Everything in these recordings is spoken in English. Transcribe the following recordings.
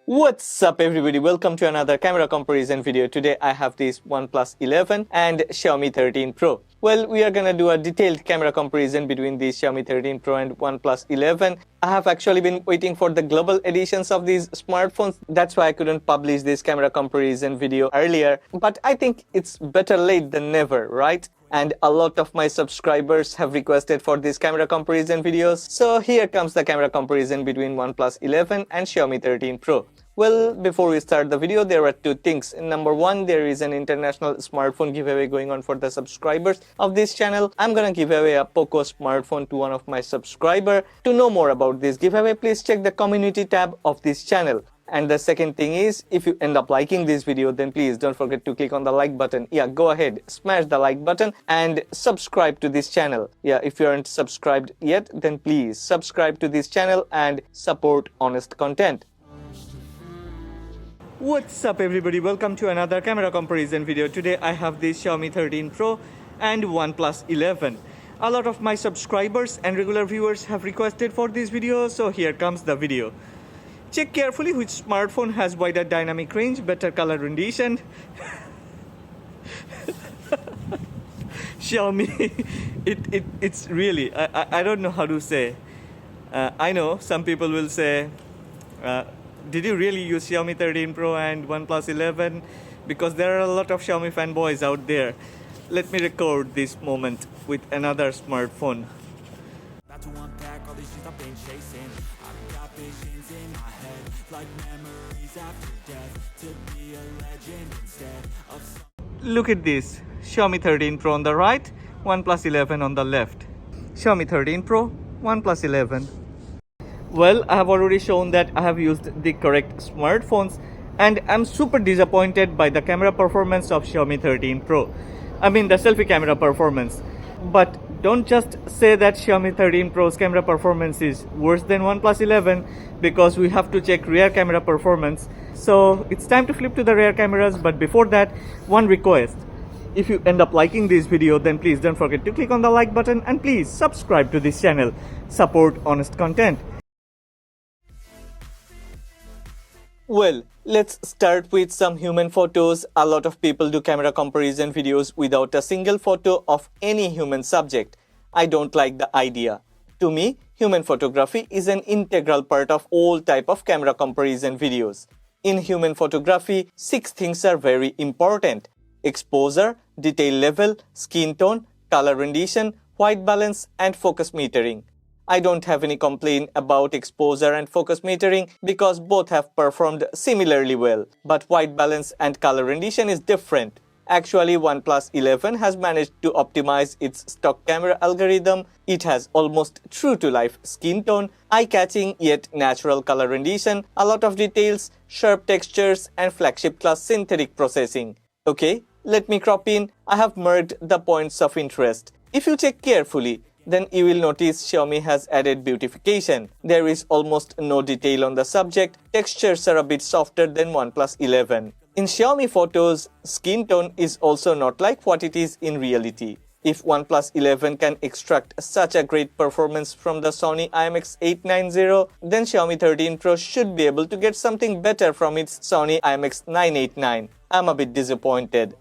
What's up everybody, welcome to another camera comparison video. Today I have this OnePlus 11 and Xiaomi 13 Pro. Well, we are gonna do a detailed camera comparison between the Xiaomi 13 Pro and OnePlus 11. I have actually been waiting for the global editions of these smartphones. That's why I couldn't publish this camera comparison video earlier. But I think it's better late than never, right? And a lot of my subscribers have requested for these camera comparison videos. So here comes the camera comparison between OnePlus 11 and Xiaomi 13 Pro. Well, before we start the video, there are two things. Number one, there is an international smartphone giveaway going on for the subscribers of this channel. I'm gonna give away a Poco smartphone to one of my subscribers. To know more about this giveaway, please check the community tab of this channel. And the second thing is, if you end up liking this video, then please don't forget to click on the like button. Yeah, go ahead, smash the like button and subscribe to this channel. Yeah, if you aren't subscribed yet, then please subscribe to this channel and support honest content. What's up everybody, welcome to another camera comparison video. Today I have this Xiaomi 13 Pro and OnePlus 11. A lot of my subscribers and regular viewers have requested for this video, so here comes the video. Check carefully which smartphone has wider dynamic range, better color rendition. Xiaomi, it's really, I don't know how to say. I know some people will say, did you really use Xiaomi 13 Pro and OnePlus 11? Because there are a lot of Xiaomi fanboys out there. Let me record this moment with another smartphone. About to unpack all these things I've been chasing. I've got visions in my head, like memories after death, to be a legend instead of Look at this, Xiaomi 13 Pro on the right, OnePlus 11 on the left. Xiaomi 13 Pro, OnePlus 11. Well, I have already shown that I have used the correct smartphones and I'm super disappointed by the camera performance of Xiaomi 13 Pro. I mean the selfie camera performance. But don't just say that Xiaomi 13 Pro's camera performance is worse than OnePlus 11, because we have to check rear camera performance. So it's time to flip to the rear cameras, but before that, one request. If you end up liking this video, then please don't forget to click on the like button and please subscribe to this channel. Support honest content. Well, let's start with some human photos. A lot of people do camera comparison videos without a single photo of any human subject. I don't like the idea. To me, human photography is an integral part of all type of camera comparison videos. In human photography, 6 things are very important: exposure, detail level, skin tone, color rendition, white balance, and focus metering. I don't have any complaint about exposure and focus metering because both have performed similarly well. But white balance and color rendition is different. Actually, OnePlus 11 has managed to optimize its stock camera algorithm. It has almost true-to-life skin tone, eye-catching yet natural color rendition, a lot of details, sharp textures, and flagship-class synthetic processing. Okay, let me crop in. I have marked the points of interest. If you check carefully, then you will notice Xiaomi has added beautification. There is almost no detail on the subject. Textures are a bit softer than OnePlus 11. In Xiaomi photos, skin tone is also not like what it is in reality. If OnePlus 11 can extract such a great performance from the Sony IMX890, then Xiaomi 13 Pro should be able to get something better from its Sony IMX989. I'm a bit disappointed.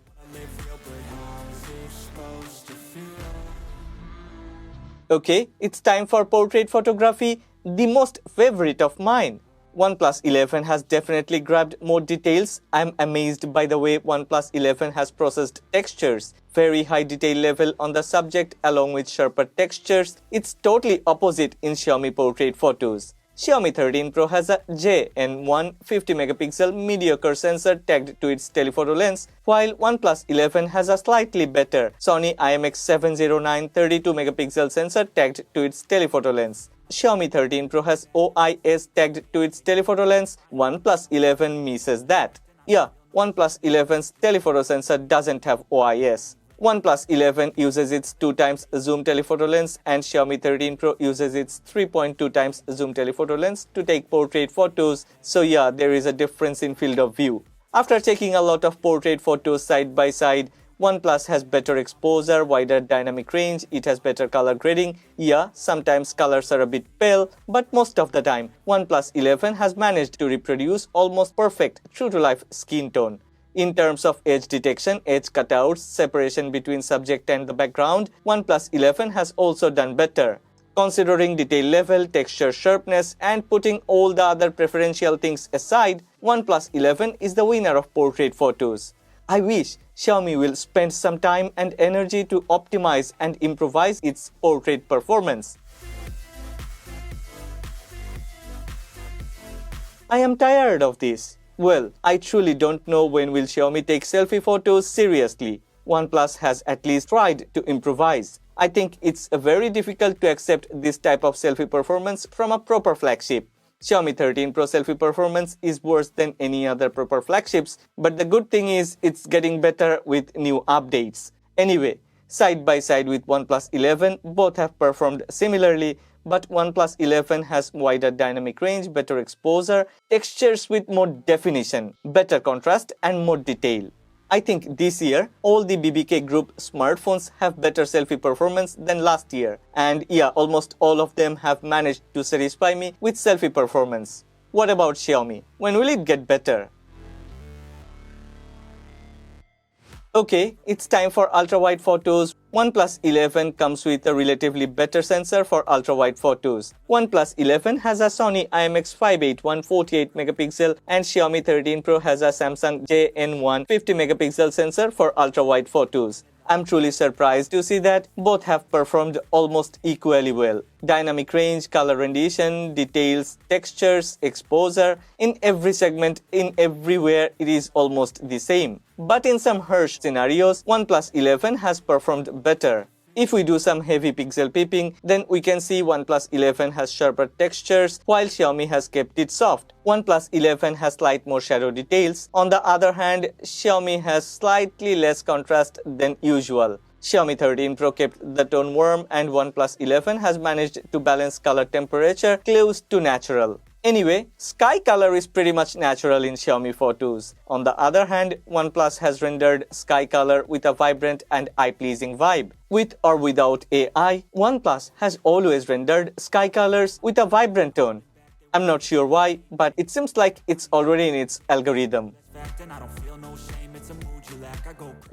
Okay, it's time for portrait photography, the most favorite of mine. OnePlus 11 has definitely grabbed more details. I'm amazed by the way OnePlus 11 has processed textures. Very high detail level on the subject along with sharper textures. It's totally opposite in Xiaomi portrait photos. Xiaomi 13 Pro has a JN1 50MP mediocre sensor tagged to its telephoto lens, while OnePlus 11 has a slightly better Sony IMX709 32MP sensor tagged to its telephoto lens. Xiaomi 13 Pro has OIS tagged to its telephoto lens, OnePlus 11 misses that. Yeah, OnePlus 11's telephoto sensor doesn't have OIS. OnePlus 11 uses its 2x zoom telephoto lens and Xiaomi 13 Pro uses its 3.2x zoom telephoto lens to take portrait photos. So yeah, there is a difference in field of view. After taking a lot of portrait photos side by side, OnePlus has better exposure, wider dynamic range, it has better color grading. Yeah, sometimes colors are a bit pale, but most of the time, OnePlus 11 has managed to reproduce almost perfect true-to-life skin tone. In terms of edge detection, edge cutouts, separation between subject and the background, OnePlus 11 has also done better. Considering detail level, texture sharpness, and putting all the other preferential things aside, OnePlus 11 is the winner of portrait photos. I wish Xiaomi will spend some time and energy to optimize and improvise its portrait performance. I am tired of this. Well, I truly don't know when will Xiaomi take selfie photos seriously. OnePlus has at least tried to improvise. I think it's very difficult to accept this type of selfie performance from a proper flagship. Xiaomi 13 Pro selfie performance is worse than any other proper flagships, but the good thing is it's getting better with new updates. Anyway, side by side with OnePlus 11, both have performed similarly, but OnePlus 11 has wider dynamic range, better exposure, textures with more definition, better contrast, and more detail. I think this year, all the BBK group smartphones have better selfie performance than last year. And yeah, almost all of them have managed to satisfy me with selfie performance. What about Xiaomi? When will it get better? Okay, it's time for ultra-wide photos. OnePlus 11 comes with a relatively better sensor for ultra-wide photos. OnePlus 11 has a Sony IMX581 48MP and Xiaomi 13 Pro has a Samsung JN1 50MP sensor for ultra-wide photos. I'm truly surprised to see that both have performed almost equally well. Dynamic range, color rendition, details, textures, exposure, in every segment, in everywhere, it is almost the same. But in some harsh scenarios, OnePlus 11 has performed better. If we do some heavy pixel peeping, then we can see OnePlus 11 has sharper textures, while Xiaomi has kept it soft. OnePlus 11 has slight more shadow details. On the other hand, Xiaomi has slightly less contrast than usual. Xiaomi 13 Pro kept the tone warm and OnePlus 11 has managed to balance color temperature close to natural. Anyway, sky color is pretty much natural in Xiaomi photos. On the other hand, OnePlus has rendered sky color with a vibrant and eye-pleasing vibe. With or without AI, OnePlus has always rendered sky colors with a vibrant tone. I'm not sure why, but it seems like it's already in its algorithm.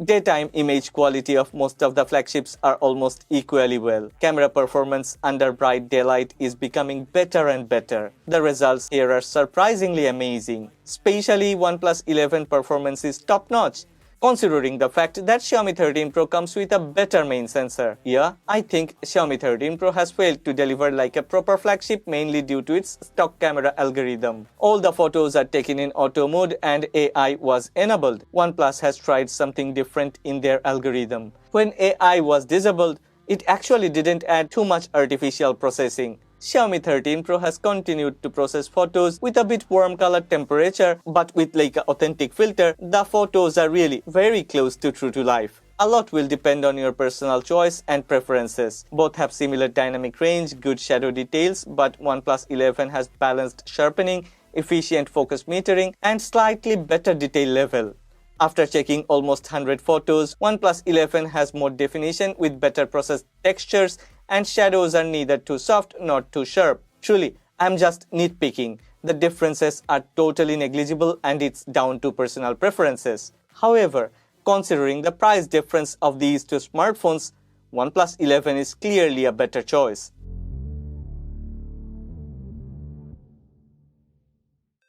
Daytime image quality of most of the flagships are almost equally well. Camera performance under bright daylight is becoming better and better. The results here are surprisingly amazing. Especially OnePlus 11 performance is top-notch, considering the fact that Xiaomi 13 Pro comes with a better main sensor. Yeah, I think Xiaomi 13 Pro has failed to deliver like a proper flagship mainly due to its stock camera algorithm. All the photos are taken in auto mode and AI was enabled. OnePlus has tried something different in their algorithm. When AI was disabled, it actually didn't add too much artificial processing. Xiaomi 13 Pro has continued to process photos with a bit warm color temperature, but with like an authentic filter, the photos are really very close to true to life. A lot will depend on your personal choice and preferences. Both have similar dynamic range, good shadow details, but OnePlus 11 has balanced sharpening, efficient focus metering, and slightly better detail level. After checking almost 100 photos, OnePlus 11 has more definition with better processed textures and shadows are neither too soft nor too sharp. Truly, I'm just nitpicking. The differences are totally negligible and it's down to personal preferences. However, considering the price difference of these two smartphones, OnePlus 11 is clearly a better choice.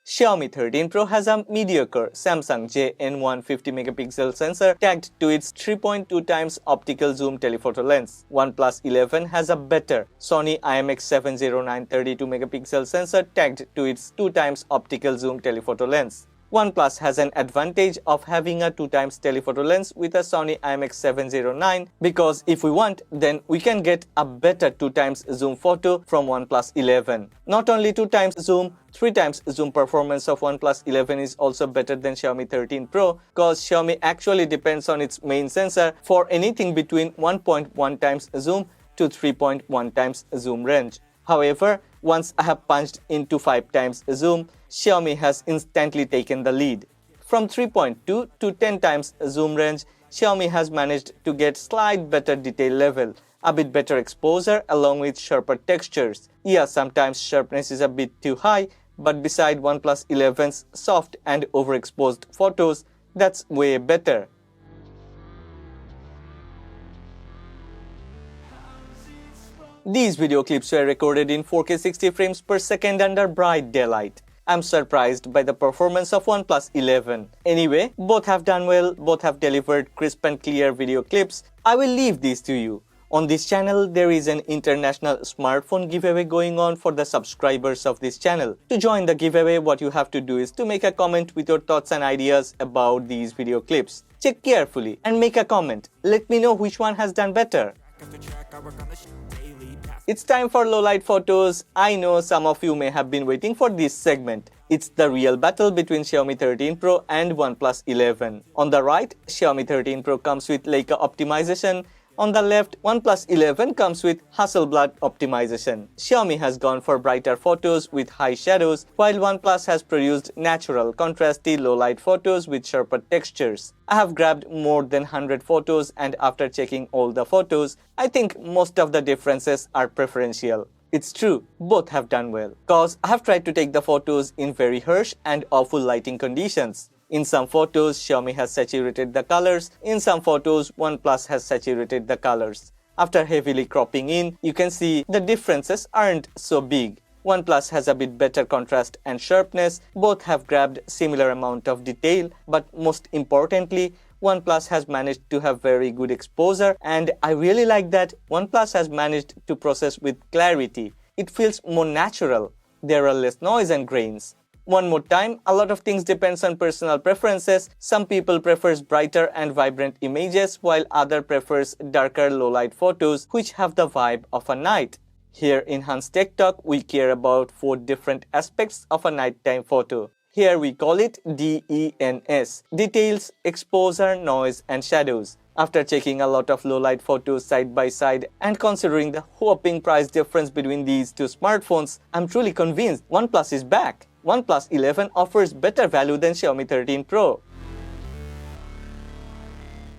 Xiaomi 13 Pro has a mediocre Samsung JN1 50MP sensor tagged to its 3.2 times optical zoom telephoto lens. OnePlus 11 has a better Sony IMX709 32MP sensor tagged to its 2 times optical zoom telephoto lens. OnePlus has an advantage of having a 2 times telephoto lens with a Sony IMX709 because if we want, then we can get a better 2 times zoom photo from OnePlus 11. Not only 2 times zoom, 3 times zoom performance of OnePlus 11 is also better than Xiaomi 13 Pro because Xiaomi actually depends on its main sensor for anything between 1.1 times zoom to 3.1 times zoom range. However, once I have punched into 5 times zoom, Xiaomi has instantly taken the lead. From 3.2 to 10 times zoom range, Xiaomi has managed to get slight better detail level, a bit better exposure along with sharper textures. Yeah, sometimes sharpness is a bit too high, but beside OnePlus 11's soft and overexposed photos, that's way better. These video clips were recorded in 4K 60 frames per second under bright daylight. I'm surprised by the performance of OnePlus 11. Anyway, both have done well, both have delivered crisp and clear video clips. I will leave these to you. On this channel, there is an international smartphone giveaway going on for the subscribers of this channel. To join the giveaway, what you have to do is to make a comment with your thoughts and ideas about these video clips. Check carefully and make a comment. Let me know which one has done better. It's time for low-light photos. I know some of you may have been waiting for this segment. It's the real battle between Xiaomi 13 Pro and OnePlus 11. On the right, Xiaomi 13 Pro comes with Leica optimization. On the left, OnePlus 11 comes with Hasselblad optimization. Xiaomi has gone for brighter photos with high shadows, while OnePlus has produced natural, contrasty, low-light photos with sharper textures. I have grabbed more than 100 photos, and after checking all the photos, I think most of the differences are preferential. It's true, both have done well, cause I have tried to take the photos in very harsh and awful lighting conditions. In some photos, Xiaomi has saturated the colors. In some photos, OnePlus has saturated the colors. After heavily cropping in, you can see the differences aren't so big. OnePlus has a bit better contrast and sharpness. Both have grabbed similar amount of detail, but most importantly, OnePlus has managed to have very good exposure, and I really like that OnePlus has managed to process with clarity. It feels more natural. There are less noise and grains. One more time, a lot of things depends on personal preferences. Some people prefers brighter and vibrant images, while other prefers darker low-light photos which have the vibe of a night. Here in Hans Tech Talk, we care about 4 different aspects of a nighttime photo. Here we call it DENS: details, exposure, noise and shadows. After checking a lot of low-light photos side by side and considering the whopping price difference between these two smartphones, I'm truly convinced OnePlus is back. OnePlus 11 offers better value than Xiaomi 13 Pro.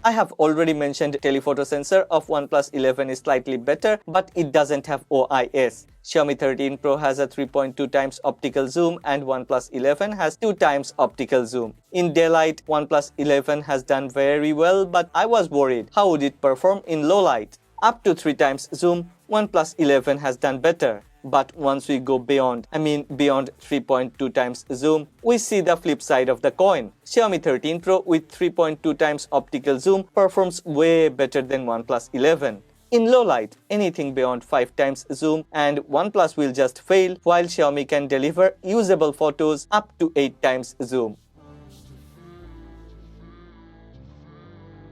I have already mentioned telephoto sensor of OnePlus 11 is slightly better, but it doesn't have OIS. Xiaomi 13 Pro has a 3.2 times optical zoom and OnePlus 11 has 2 times optical zoom. In daylight, OnePlus 11 has done very well, but I was worried how would it perform in low light. Up to 3 times zoom, OnePlus 11 has done better. But once we go beyond 3.2 times zoom, we see the flip side of the coin. Xiaomi 13 Pro with 3.2 times optical zoom performs way better than OnePlus 11. In low light, anything beyond 5 times zoom and OnePlus will just fail, while Xiaomi can deliver usable photos up to 8 times zoom.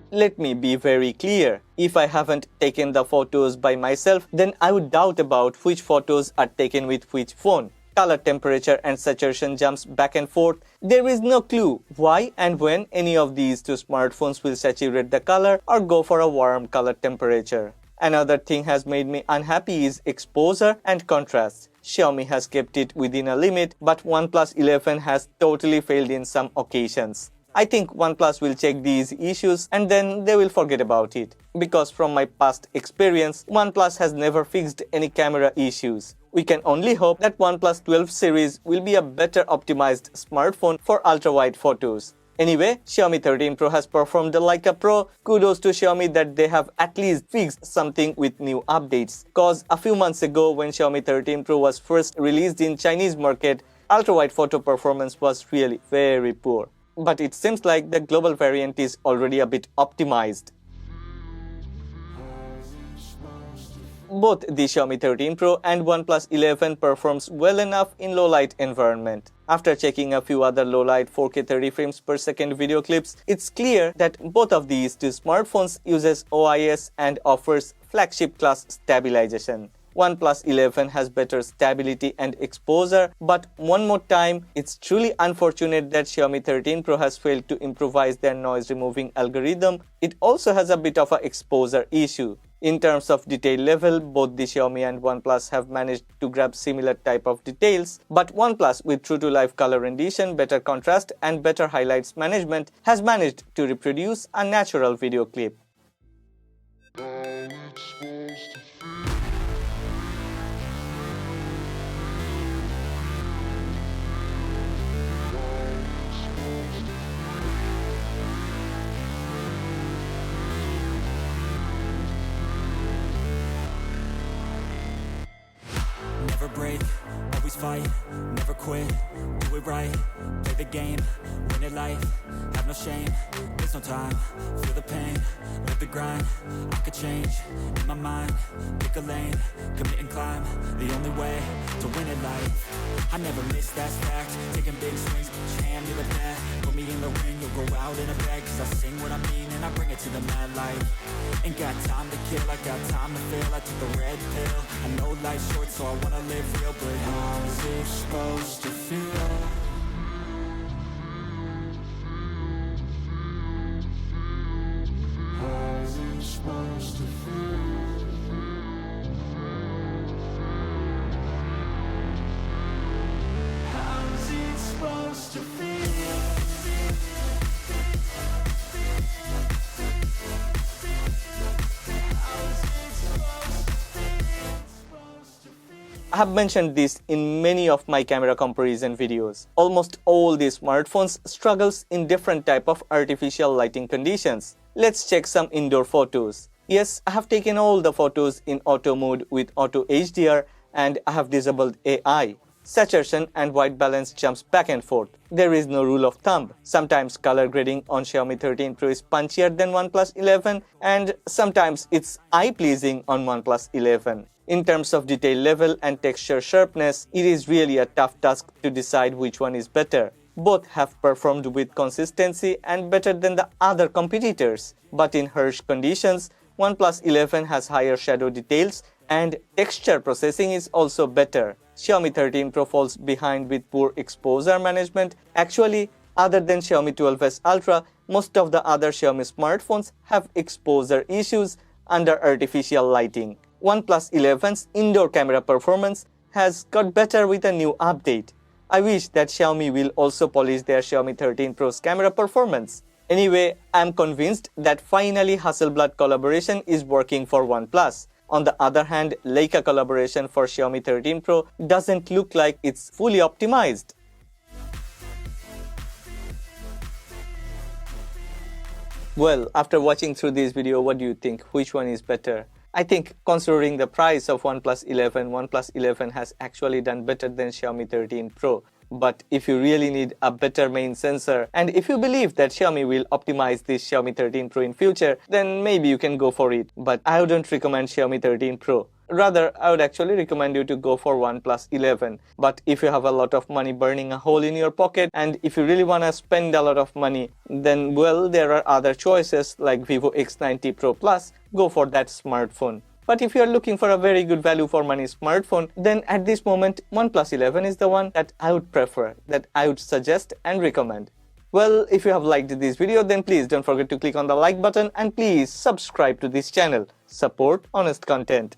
Let me be very clear. If I haven't taken the photos by myself, then I would doubt about which photos are taken with which phone. Color temperature and saturation jumps back and forth. There is no clue why and when any of these two smartphones will saturate the color or go for a warm color temperature. Another thing has made me unhappy is exposure and contrast. Xiaomi has kept it within a limit, but OnePlus 11 has totally failed in some occasions. I think OnePlus will check these issues and then they will forget about it. Because from my past experience, OnePlus has never fixed any camera issues. We can only hope that OnePlus 12 series will be a better optimized smartphone for ultra-wide photos. Anyway, Xiaomi 13 Pro has performed like a pro. Kudos to Xiaomi that they have at least fixed something with new updates. Cause a few months ago when Xiaomi 13 Pro was first released in Chinese market, ultra-wide photo performance was really very poor. But it seems like the global variant is already a bit optimized. Both the Xiaomi 13 Pro and OnePlus 11 performs well enough in low-light environment. After checking a few other low-light 4K 30 frames per second video clips, it's clear that both of these two smartphones uses OIS and offers flagship class stabilization. OnePlus 11 has better stability and exposure, but one more time, it's truly unfortunate that Xiaomi 13 Pro has failed to improvise their noise removing algorithm. It also has a bit of an exposure issue. In terms of detail level, both the Xiaomi and OnePlus have managed to grab similar type of details, but OnePlus with true-to-life color rendition, better contrast and better highlights management has managed to reproduce a natural video clip. Never break, always fight, never quit, do it right, play the game, win it life, have no shame, there's no time, feel the pain, live the grind, I could change, in my mind, pick a lane, commit and climb, the only way to win it life, I never miss, that's fact, taking big swings, put your hand to the bat, put me in the ring, you'll go out in a bag, cause I sing what I mean and I bring it to the mad light, ain't got time to kill, I got time to feel, I took the red pill, I know life's short so I wanna live real, but how's it supposed to feel? How's it supposed to feel? How's it supposed to feel? I have mentioned this in many of my camera comparison videos. Almost all these smartphones struggles in different type of artificial lighting conditions. Let's check some indoor photos. Yes, I have taken all the photos in auto mode with auto HDR and I have disabled AI. Saturation and white balance jumps back and forth. There is no rule of thumb. Sometimes color grading on Xiaomi 13 Pro is punchier than OnePlus 11 and sometimes it's eye-pleasing on OnePlus 11. In terms of detail level and texture sharpness, it is really a tough task to decide which one is better. Both have performed with consistency and better than the other competitors. But in harsh conditions, OnePlus 11 has higher shadow details and texture processing is also better. Xiaomi 13 Pro falls behind with poor exposure management. Actually, other than Xiaomi 12s Ultra, most of the other Xiaomi smartphones have exposure issues under artificial lighting. OnePlus 11's indoor camera performance has got better with a new update. I wish that Xiaomi will also polish their Xiaomi 13 Pro's camera performance. Anyway, I am convinced that finally Hasselblad collaboration is working for OnePlus. On the other hand, Leica collaboration for Xiaomi 13 Pro doesn't look like it's fully optimized. Well, after watching through this video, what do you think? Which one is better? I think considering the price of OnePlus 11 has actually done better than Xiaomi 13 Pro. But if you really need a better main sensor and if you believe that Xiaomi will optimize this Xiaomi 13 Pro in future, then maybe you can go for it. But I wouldn't recommend Xiaomi 13 Pro. Rather, I would actually recommend you to go for OnePlus 11. But if you have a lot of money burning a hole in your pocket and if you really want to spend a lot of money, then well, there are other choices like Vivo X90 Pro Plus. Go for that smartphone. But if you are looking for a very good value for money smartphone, then at this moment, OnePlus 11 is the one that I would prefer, that I would suggest and recommend. Well, if you have liked this video, then please don't forget to click on the like button and please subscribe to this channel. Support honest content.